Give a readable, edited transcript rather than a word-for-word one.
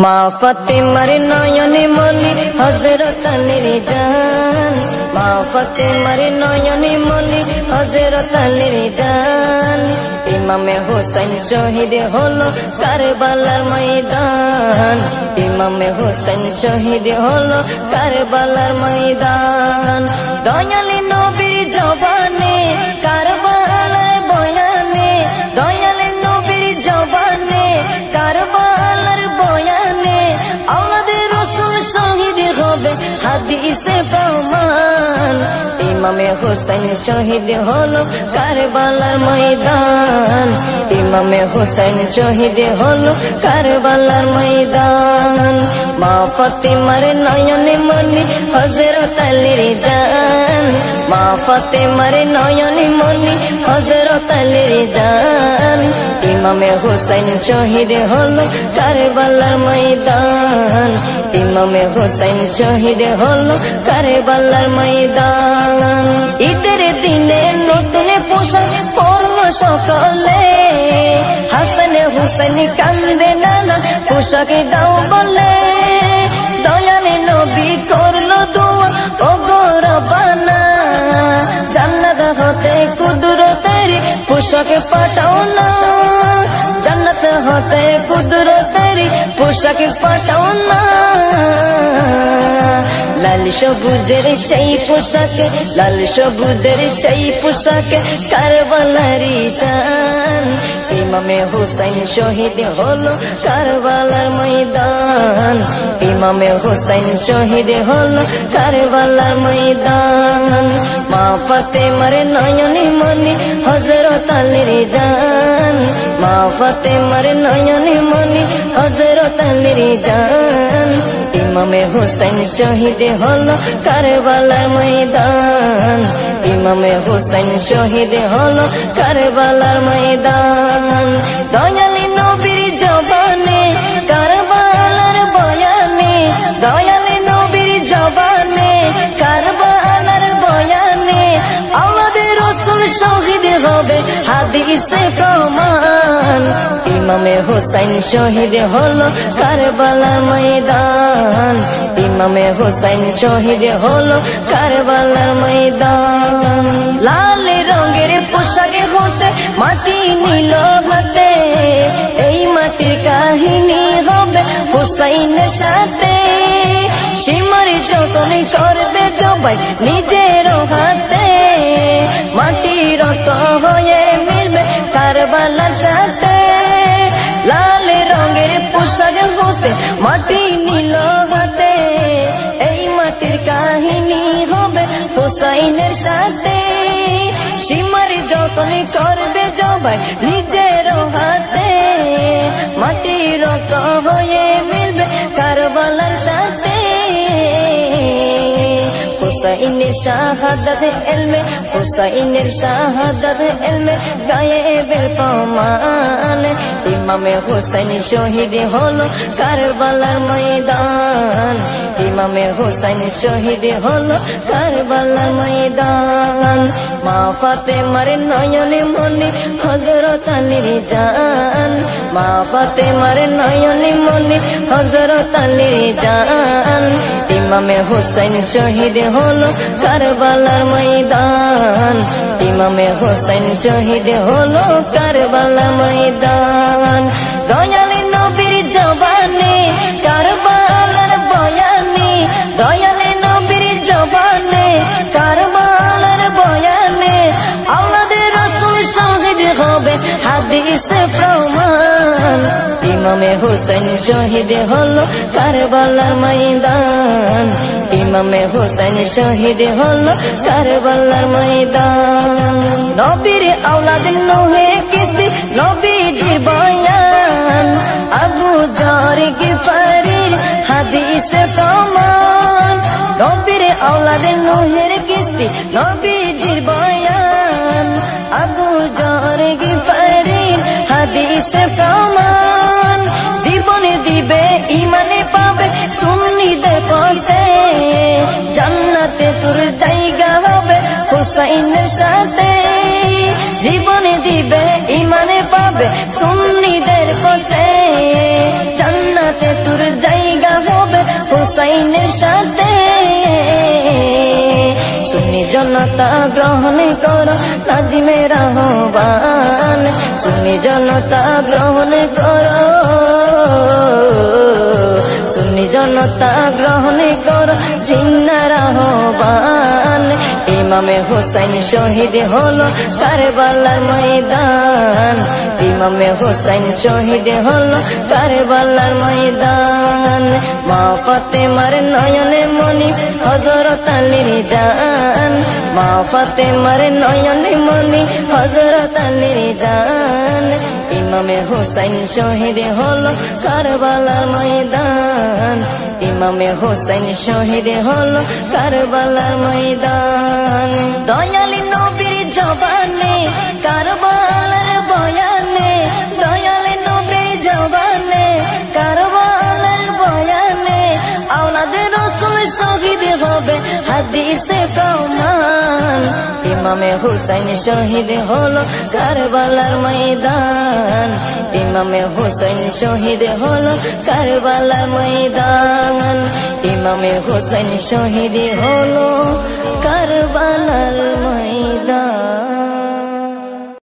মা ফাতেমার নয়নে মনি হযরত আলীর জান, মা ফাতেমার নয়নে মনি হযরত আলীর জান। ইমামে হোসেন শহীদ হলো কারবালার ময়দান, ইমামে হোসেন শহীদ হলো কারবালার ময়দান। দয়ালি নবীর জবানে কারবালার বয়ানে, দয়ালি নবীর জবানে কারবালার বয়ানে আমাদের রাসূল শহীদ হবে হাদিসে প্রমাণ। ইমামে হোসেন শহীদ হলো কারবালার ময়দান, ইমামে হোসেন শহীদ হলো কারবালার ময়দান। মা ফাতেমার নয়নে মনি হযরত আলীর জান, মা ফাতেমার নয়নে মনি হযরত আলীর জান। ইমামে হোসেন শহীদ হলো কারবালার ময়দান, ইমামে হোসেন শহীদ হলো কারবালার ময়দান। ঈদের দিনে নতুন পোশাক পরলো সকলে, হাসান হুসেন কান্দে নানা পোশাক দাও বলে। দয়ালে নবী করলো দোয়া ও গো রব্বানা, জান্নাত হতে কুদরতের পোশাক পাঠাও না, জান্নাত হতে কুদরতের পোশাক পাঠাও না। লাল সবুজের সেই পোশাকে, লাল সবুজের সেই পোশাকে কারবালার শান। ইমামে হোসেন শহীদ হলো কারবালার ময়দান, ইমামে হোসেন শহীদ হলো কারবালার ময়দান। মা ফাতেমার নয়নে মনি হযরত আলীর জান, মা ফাতেমার নয়নে মনি হযরত আলীর জান। ইমামে হোসেন শহীদ হলো কারবালার ময়দান, ইমামে হোসেন শহীদ হলো কারবালার ময়দান। দয়ালি নবীর জবানে কারবালার বয়ানে, দয়ালি নবীর জবানে কারবালার বয়ানে আমাদের রাসূল শহীদ হবে হাদিসে প্রমাণ। ইমামে হোসেন শহীদ হলো কারবালার ময়দান, ইমামে হোসেন শহীদ হলো কারবালার ময়দান। লাল রঙের পোশাকে হতে মাটি নিল হাতে, এই মাটির কাহিনী হবে হুসাইনের সাথে। সীমার যতন করবে জবাই নিজের হাতে, মাটির রক্ত হয়ে মিলবে কারবালার সাথে। লাল রঙের পোশাক হতে মাটি নিল হাতে, এই মাটির কাহিনী হবে হুসাইনের সাথে। সীমার যতন করবে জবাই নিজের হাতে, মাটির রক্ত হয়ে মিলবে কারবালার সাথে। হুসাইনের শাহাদাত ইলমে, হুসাইনের শাহাদাত ইলমে গায়েবের প্রমাণ। ইমামে হোসেন শহীদ হলো কারবালার ময়দান, ইমামে হোসেন শহীদ হলো কারবালার ময়দান। মা ফাতেমার নয়নে মনি হযরত আলীর জান, মা ফাতেমার নয়নে মনি হযরত আলীর জান। ইমামে হোসেন শহীদ হলো কারবালার ময়দান, ইমামে হোসেন শহীদ হলো কারবালার ময়দান। দয়ালি নবীর জবানে কারবালার বয়ানে, দয়ালি নবীর জবানে কারবালার বয়ানে আমাদের রাসূল শহীদ হবে হাদিসে প্রমাণ। ইমামে হোসেন শহীদ হলো কারবালার ময়দান, ইমামে হোসেন শহীদ হলো কারবালার ময়দান। নবীর আওলাদ নূহে কিস্তি নবীজির বয়ান, আবু যর গিফারির হাদিসে প্রমাণ। নবীর আওলাদ নূহের কিস্তি নবীজির বয়ান, আবু যর গিফারির হাদিসে প্রমাণ। জীবনে দিবে ইমানে পাবে সুন্নিদের পথে, জান্নাতে তোর জায়গা হবে হুসাইনের সাথে। জীবনে দিবে জনতা গ্রহণ করো নাজিমের আহ্বান সুন্নি জনতা গ্রহণ করো সুন্নি জনতা গ্রহণ করো জিন্নার আহ্বান ইমামে হুসাইন শহীদ হলো কারবালার ময়দান ইমামে হুসাইন শহীদ হলো কারবালার ময়দান মা ফাতেমার নয়নে মনি হযরত আলীর জান মা ফাতেমার নয়নে মনি হযরত আলীর জান ইমামে হুসাইন শহীদ হলো কারবালার ময়দান ইমামে হুসাইন শহীদ হলো কারবালার ময়দান দয়ালি নবীর জবানে কারবালার বয়ানে দয়ালি নবীর জবানে কারবালার বয়ানে আওলাদে রাসূল শহীদ হবে হাদিসে প্রমাণ ইমামে হুসাইন শহীদ হলো কারবালার ময়দান ইমামে হুসাইন শহীদ হলো কারবালার ময়দান ইমামে হুসাইন শহীদ হলো কারবালার ময়দান।